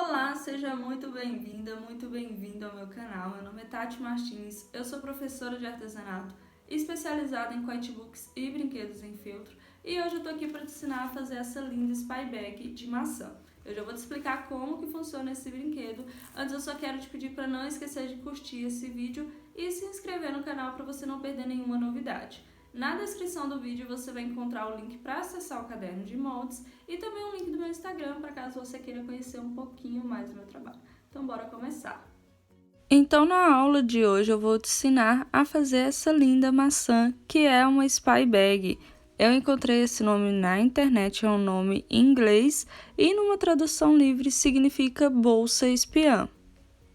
Olá, seja muito bem-vinda, muito bem-vindo ao meu canal. Meu nome é Tati Martins, eu sou professora de artesanato, especializada em quitebooks e brinquedos em feltro, e hoje eu tô aqui para te ensinar a fazer essa linda spy bag de maçã. Eu já vou te explicar como que funciona esse brinquedo. Antes eu só quero te pedir para não esquecer de curtir esse vídeo e se inscrever no canal para você não perder nenhuma novidade. Na descrição do vídeo você vai encontrar o link para acessar o caderno de moldes e também o link do meu Instagram para caso você queira conhecer um pouquinho mais do meu trabalho. Então bora começar! Então na aula de hoje eu vou te ensinar a fazer essa linda maçã que é uma spy bag. Eu encontrei esse nome na internet, é um nome em inglês e numa tradução livre significa bolsa espiã.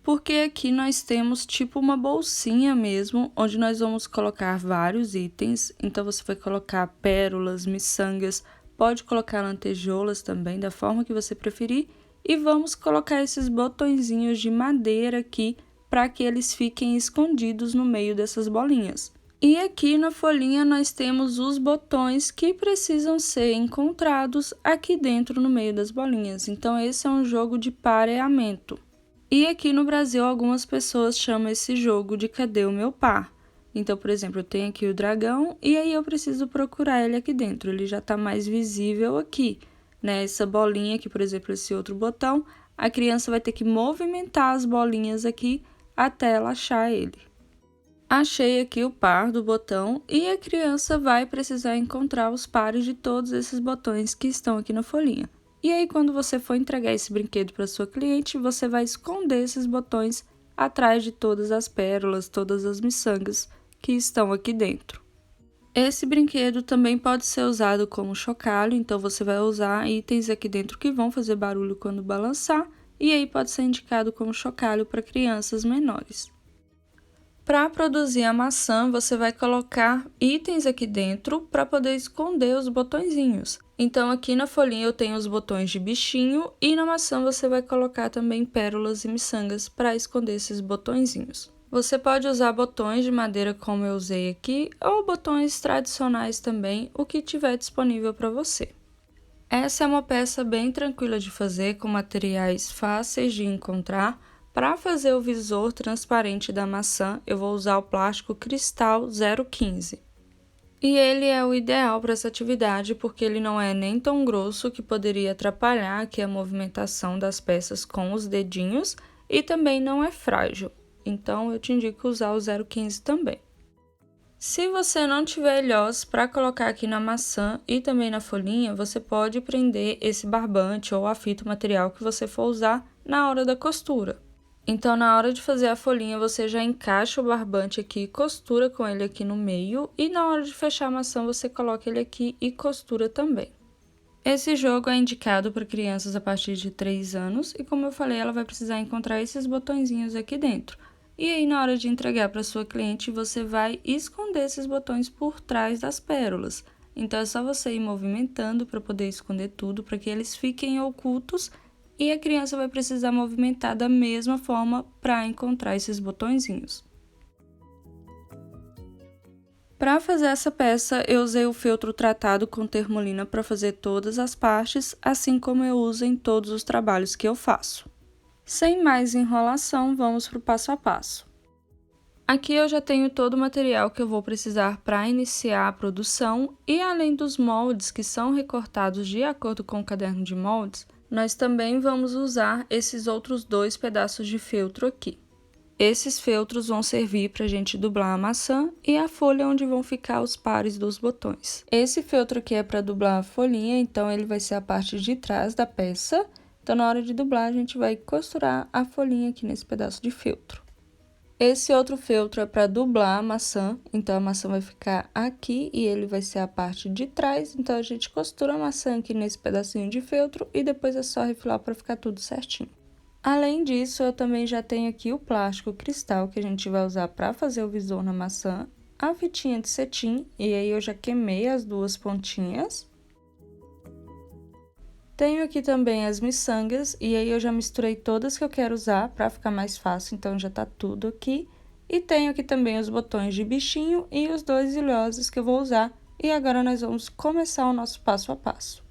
Porque aqui nós temos tipo uma bolsinha mesmo, onde nós vamos colocar vários itens. Então você vai colocar pérolas, miçangas, pode colocar lantejoulas também, da forma que você preferir. E vamos colocar esses botõezinhos de madeira aqui, para que eles fiquem escondidos no meio dessas bolinhas. E aqui na folhinha nós temos os botões que precisam ser encontrados aqui dentro no meio das bolinhas. Então esse é um jogo de pareamento. E aqui no Brasil, algumas pessoas chamam esse jogo de cadê o meu par? Então, por exemplo, eu tenho aqui o dragão e aí eu preciso procurar ele aqui dentro. Ele já tá mais visível aqui, né? Essa bolinha aqui, por exemplo, esse outro botão, a criança vai ter que movimentar as bolinhas aqui até ela achar ele. Achei aqui o par do botão e a criança vai precisar encontrar os pares de todos esses botões que estão aqui na folhinha. E aí, quando você for entregar esse brinquedo para sua cliente, você vai esconder esses botões atrás de todas as pérolas, todas as miçangas que estão aqui dentro. Esse brinquedo também pode ser usado como chocalho, então você vai usar itens aqui dentro que vão fazer barulho quando balançar, e aí pode ser indicado como chocalho para crianças menores. Para produzir a maçã, você vai colocar itens aqui dentro para poder esconder os botõezinhos. Então, aqui na folhinha eu tenho os botões de bichinho e na maçã você vai colocar também pérolas e miçangas para esconder esses botõezinhos. Você pode usar botões de madeira como eu usei aqui ou botões tradicionais também, o que tiver disponível para você. Essa é uma peça bem tranquila de fazer, com materiais fáceis de encontrar. Para fazer o visor transparente da maçã, eu vou usar o plástico Cristal 015. E ele é o ideal para essa atividade porque ele não é nem tão grosso que poderia atrapalhar aqui a movimentação das peças com os dedinhos e também não é frágil. Então eu te indico usar o 015 também. Se você não tiver ilhós para colocar aqui na maçã e também na folhinha, você pode prender esse barbante ou a fita material que você for usar na hora da costura. Então, na hora de fazer a folhinha, você já encaixa o barbante aqui e costura com ele aqui no meio. E na hora de fechar a maçã, você coloca ele aqui e costura também. Esse jogo é indicado para crianças a partir de 3 anos. E como eu falei, ela vai precisar encontrar esses botõezinhos aqui dentro. E aí, na hora de entregar para sua cliente, você vai esconder esses botões por trás das pérolas. Então, é só você ir movimentando para poder esconder tudo, para que eles fiquem ocultos. E a criança vai precisar movimentar da mesma forma para encontrar esses botõezinhos. Para fazer essa peça, eu usei o feltro tratado com termolina para fazer todas as partes, assim como eu uso em todos os trabalhos que eu faço. Sem mais enrolação, vamos para o passo a passo. Aqui eu já tenho todo o material que eu vou precisar para iniciar a produção e além dos moldes que são recortados de acordo com o caderno de moldes, nós também vamos usar esses outros 2 pedaços de feltro aqui. Esses feltros vão servir para a gente dublar a maçã e a folha onde vão ficar os pares dos botões. Esse feltro aqui é para dublar a folhinha, então ele vai ser a parte de trás da peça. Então, na hora de dublar, a gente vai costurar a folhinha aqui nesse pedaço de feltro. Esse outro feltro é para dublar a maçã, então a maçã vai ficar aqui e ele vai ser a parte de trás. Então, a gente costura a maçã aqui nesse pedacinho de feltro e depois é só refilar para ficar tudo certinho. Além disso, eu também já tenho aqui o plástico cristal que a gente vai usar para fazer o visor na maçã, a fitinha de cetim, e aí eu já queimei as 2 pontinhas. Tenho aqui também as miçangas, e aí eu já misturei todas que eu quero usar para ficar mais fácil, então já tá tudo aqui. E tenho aqui também os botões de bichinho e os 2 ilhosos que eu vou usar. E agora nós vamos começar o nosso passo a passo.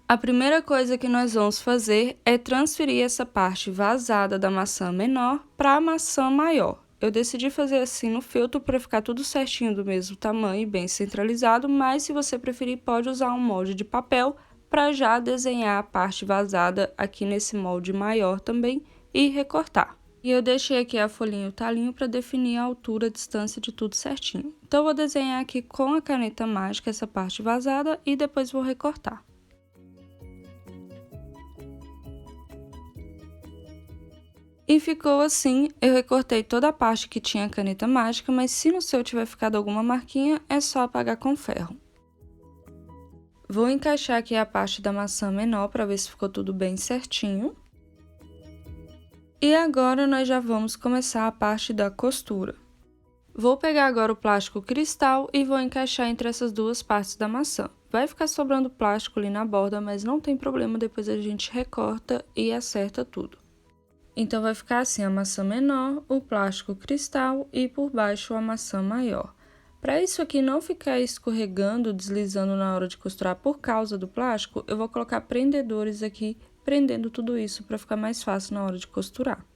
A primeira coisa que nós vamos fazer é transferir essa parte vazada da maçã menor para a maçã maior. Eu decidi fazer assim no feltro para ficar tudo certinho do mesmo tamanho e bem centralizado, mas se você preferir pode usar um molde de papel para já desenhar a parte vazada aqui nesse molde maior também e recortar. E eu deixei aqui a folhinha e o talinho para definir a altura, a distância de tudo certinho. Então eu vou desenhar aqui com a caneta mágica essa parte vazada e depois vou recortar. E ficou assim, eu recortei toda a parte que tinha a caneta mágica, mas se no seu tiver ficado alguma marquinha, é só apagar com ferro. Vou encaixar aqui a parte da maçã menor para ver se ficou tudo bem certinho. E agora nós já vamos começar a parte da costura. Vou pegar agora o plástico cristal e vou encaixar entre essas duas partes da maçã. Vai ficar sobrando plástico ali na borda, mas não tem problema, depois a gente recorta e acerta tudo. Então, vai ficar assim, a maçã menor, o plástico cristal e por baixo a maçã maior. Para isso aqui não ficar escorregando, deslizando na hora de costurar por causa do plástico, eu vou colocar prendedores aqui, prendendo tudo isso para ficar mais fácil na hora de costurar.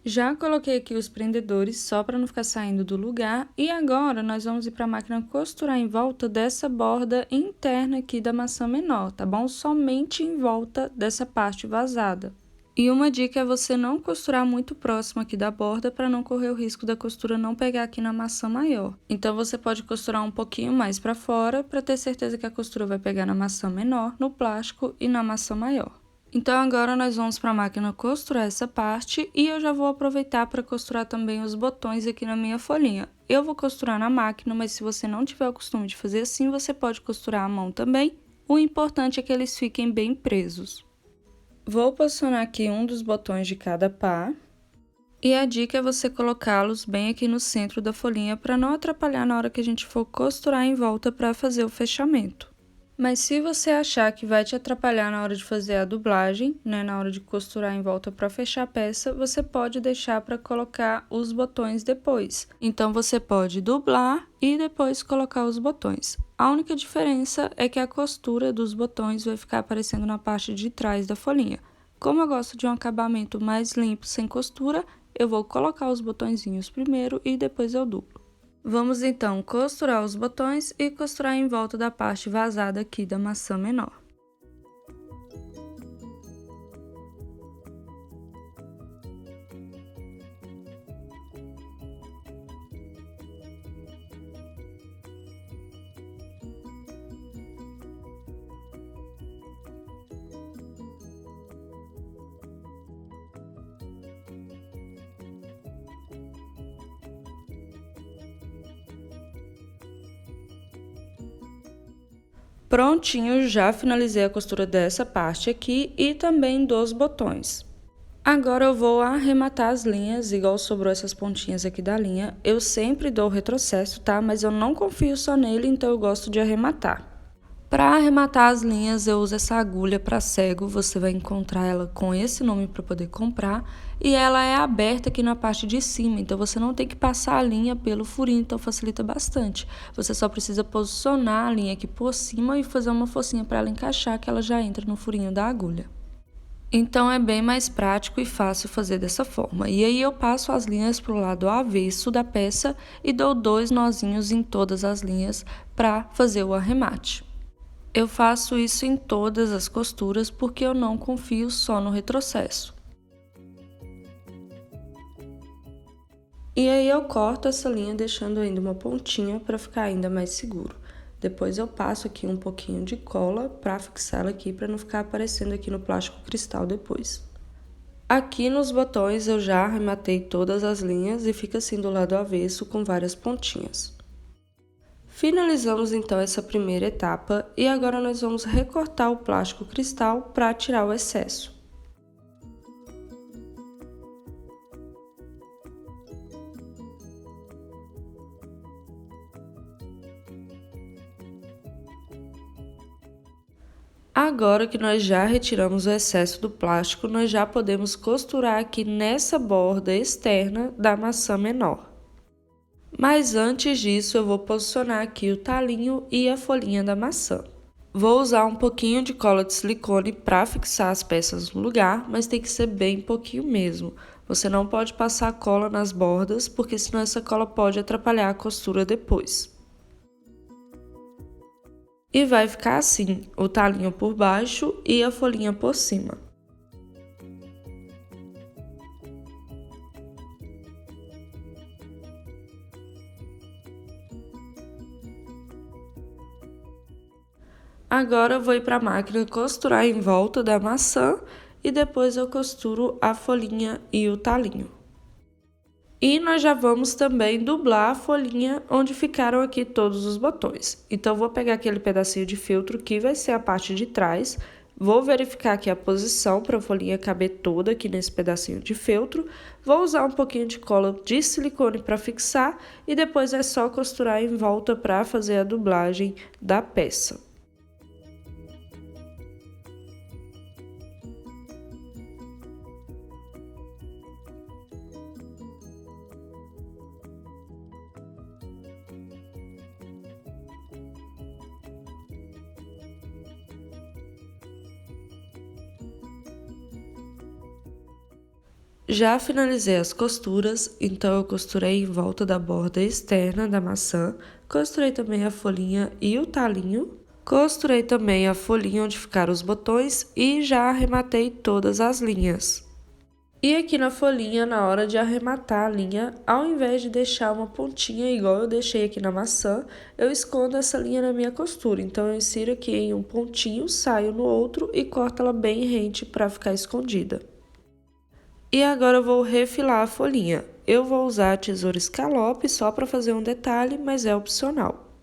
Já coloquei aqui os prendedores só para não ficar saindo do lugar e agora nós vamos ir para a máquina costurar em volta dessa borda interna aqui da maçã menor, tá bom? Somente em volta dessa parte vazada. E uma dica é você não costurar muito próximo aqui da borda para não correr o risco da costura não pegar aqui na maçã maior. Então você pode costurar um pouquinho mais para fora para ter certeza que a costura vai pegar na maçã menor, no plástico e na maçã maior. Então, agora nós vamos para a máquina costurar essa parte e eu já vou aproveitar para costurar também os botões aqui na minha folhinha. Eu vou costurar na máquina, mas se você não tiver o costume de fazer assim, você pode costurar à mão também. O importante é que eles fiquem bem presos. Vou posicionar aqui um dos botões de cada par. E a dica é você colocá-los bem aqui no centro da folhinha para não atrapalhar na hora que a gente for costurar em volta para fazer o fechamento. Mas se você achar que vai te atrapalhar na hora de fazer a dublagem, né, na hora de costurar em volta para fechar a peça, você pode deixar para colocar os botões depois. Então, você pode dublar e depois colocar os botões. A única diferença é que a costura dos botões vai ficar aparecendo na parte de trás da folhinha. Como eu gosto de um acabamento mais limpo, sem costura, eu vou colocar os botõezinhos primeiro e depois eu dublo. Vamos então costurar os botões e costurar em volta da parte vazada aqui da maçã menor. Prontinho, já finalizei a costura dessa parte aqui e também dos botões. Agora eu vou arrematar as linhas, igual sobrou essas pontinhas aqui da linha. Eu sempre dou retrocesso, tá? Mas eu não confio só nele, então eu gosto de arrematar. Para arrematar as linhas, eu uso essa agulha para cego, você vai encontrar ela com esse nome para poder comprar. E ela é aberta aqui na parte de cima, então você não tem que passar a linha pelo furinho, então facilita bastante. Você só precisa posicionar a linha aqui por cima e fazer uma forcinha para ela encaixar, que ela já entra no furinho da agulha. Então, é bem mais prático e fácil fazer dessa forma. E aí eu passo as linhas para o lado avesso da peça e dou 2 nozinhos em todas as linhas para fazer o arremate. Eu faço isso em todas as costuras porque eu não confio só no retrocesso. E aí eu corto essa linha deixando ainda uma pontinha para ficar ainda mais seguro. Depois eu passo aqui um pouquinho de cola para fixar ela aqui para não ficar aparecendo aqui no plástico cristal depois. Aqui nos botões eu já arrematei todas as linhas e fica assim do lado avesso com várias pontinhas. Finalizamos então essa primeira etapa e agora nós vamos recortar o plástico cristal para tirar o excesso. Agora que nós já retiramos o excesso do plástico, nós já podemos costurar aqui nessa borda externa da maçã menor. Mas antes disso, eu vou posicionar aqui o talinho e a folhinha da maçã. Vou usar um pouquinho de cola de silicone para fixar as peças no lugar, mas tem que ser bem pouquinho mesmo. Você não pode passar cola nas bordas, porque senão essa cola pode atrapalhar a costura depois. E vai ficar assim, o talinho por baixo e a folhinha por cima. Agora eu vou ir para a máquina costurar em volta da maçã e depois eu costuro a folhinha e o talinho. E nós já vamos também dublar a folhinha onde ficaram aqui todos os botões. Então, eu vou pegar aquele pedacinho de feltro que vai ser a parte de trás, vou verificar aqui a posição para a folhinha caber toda aqui nesse pedacinho de feltro, vou usar um pouquinho de cola de silicone para fixar e depois é só costurar em volta para fazer a dublagem da peça. Já finalizei as costuras, então eu costurei em volta da borda externa da maçã, costurei também a folhinha e o talinho, costurei também a folhinha onde ficaram os botões e já arrematei todas as linhas. E aqui na folhinha, na hora de arrematar a linha, ao invés de deixar uma pontinha igual eu deixei aqui na maçã, eu escondo essa linha na minha costura. Então, eu insiro aqui em um pontinho, saio no outro e corto ela bem rente para ficar escondida. E agora eu vou refilar a folhinha. Eu vou usar a tesoura escalope só para fazer um detalhe, mas é opcional.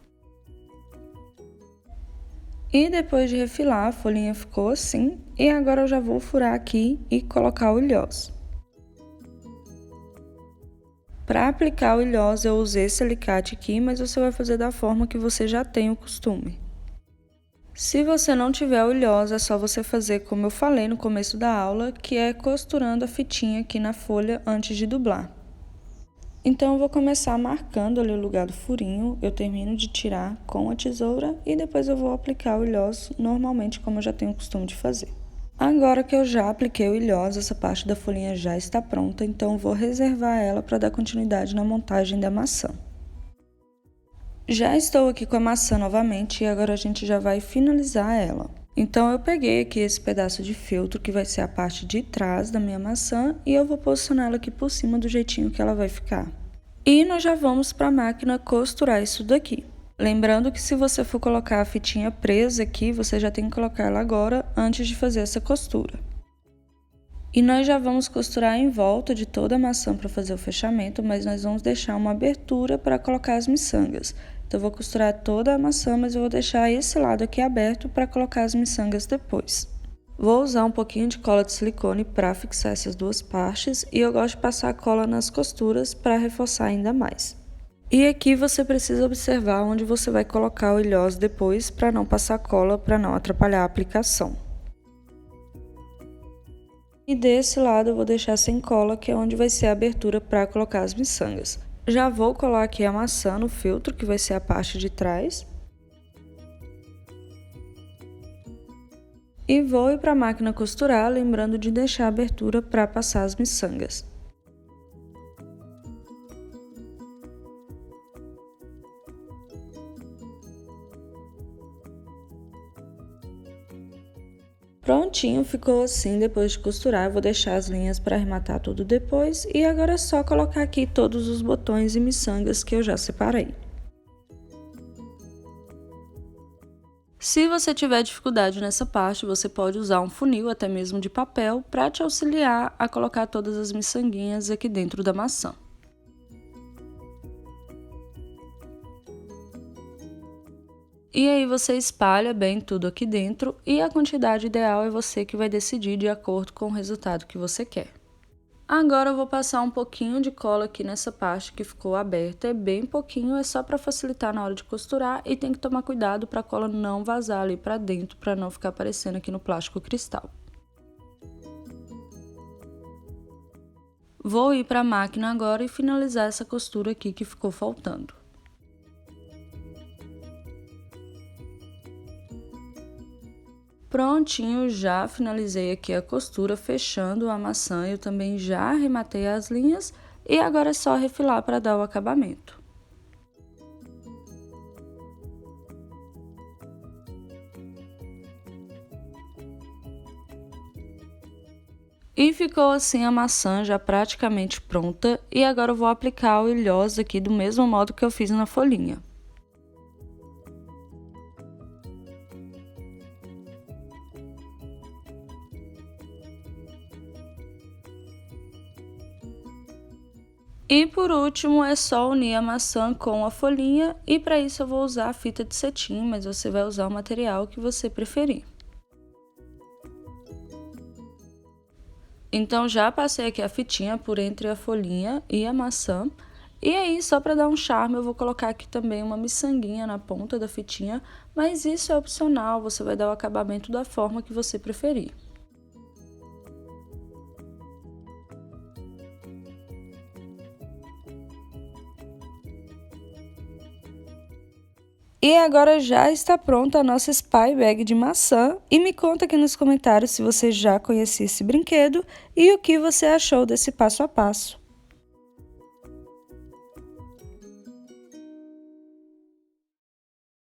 E depois de refilar, a folhinha ficou assim. E agora eu já vou furar aqui e colocar o ilhós. Para aplicar o ilhós, eu usei esse alicate aqui, mas você vai fazer da forma que você já tem o costume. Se você não tiver o ilhós, é só você fazer como eu falei no começo da aula, que é costurando a fitinha aqui na folha antes de dublar. Então, eu vou começar marcando ali o lugar do furinho, eu termino de tirar com a tesoura e depois eu vou aplicar o ilhós normalmente como eu já tenho o costume de fazer. Agora que eu já apliquei o ilhós, essa parte da folhinha já está pronta, então eu vou reservar ela para dar continuidade na montagem da maçã. Já estou aqui com a maçã novamente e agora a gente já vai finalizar ela. Então, eu peguei aqui esse pedaço de feltro que vai ser a parte de trás da minha maçã e eu vou posicionar ela aqui por cima do jeitinho que ela vai ficar. E nós já vamos para a máquina costurar isso daqui. Lembrando que se você for colocar a fitinha presa aqui, você já tem que colocar ela agora antes de fazer essa costura. E nós já vamos costurar em volta de toda a maçã para fazer o fechamento, mas nós vamos deixar uma abertura para colocar as miçangas. Então, eu vou costurar toda a maçã, mas eu vou deixar esse lado aqui aberto para colocar as miçangas depois. Vou usar um pouquinho de cola de silicone para fixar essas duas partes e eu gosto de passar cola nas costuras para reforçar ainda mais. E aqui você precisa observar onde você vai colocar o ilhós depois para não passar cola, para não atrapalhar a aplicação. E desse lado eu vou deixar sem cola, que é onde vai ser a abertura para colocar as miçangas. Já vou colar aqui a maçã no feltro, que vai ser a parte de trás. E vou ir para a máquina costurar, lembrando de deixar a abertura para passar as miçangas. Prontinho, ficou assim depois de costurar. Eu vou deixar as linhas para arrematar tudo depois. E agora é só colocar aqui todos os botões e miçangas que eu já separei. Se você tiver dificuldade nessa parte, você pode usar um funil, até mesmo de papel, para te auxiliar a colocar todas as miçanguinhas aqui dentro da maçã. E aí você espalha bem tudo aqui dentro e a quantidade ideal é você que vai decidir de acordo com o resultado que você quer. Agora eu vou passar um pouquinho de cola aqui nessa parte que ficou aberta, é bem pouquinho, é só para facilitar na hora de costurar e tem que tomar cuidado para a cola não vazar ali para dentro, para não ficar aparecendo aqui no plástico cristal. Vou ir para a máquina agora e finalizar essa costura aqui que ficou faltando. Prontinho, já finalizei aqui a costura, fechando a maçã. Eu também já arrematei as linhas e agora é só refilar para dar o acabamento. E ficou assim a maçã já praticamente pronta. E agora eu vou aplicar o ilhós aqui do mesmo modo que eu fiz na folhinha. E por último, é só unir a maçã com a folhinha e para isso eu vou usar a fita de cetim, mas você vai usar o material que você preferir. Então já passei aqui a fitinha por entre a folhinha e a maçã. E aí, só para dar um charme, eu vou colocar aqui também uma miçanguinha na ponta da fitinha, mas isso é opcional, você vai dar o acabamento da forma que você preferir. E agora já está pronta a nossa Spy Bag de maçã. E me conta aqui nos comentários se você já conhecia esse brinquedo e o que você achou desse passo a passo.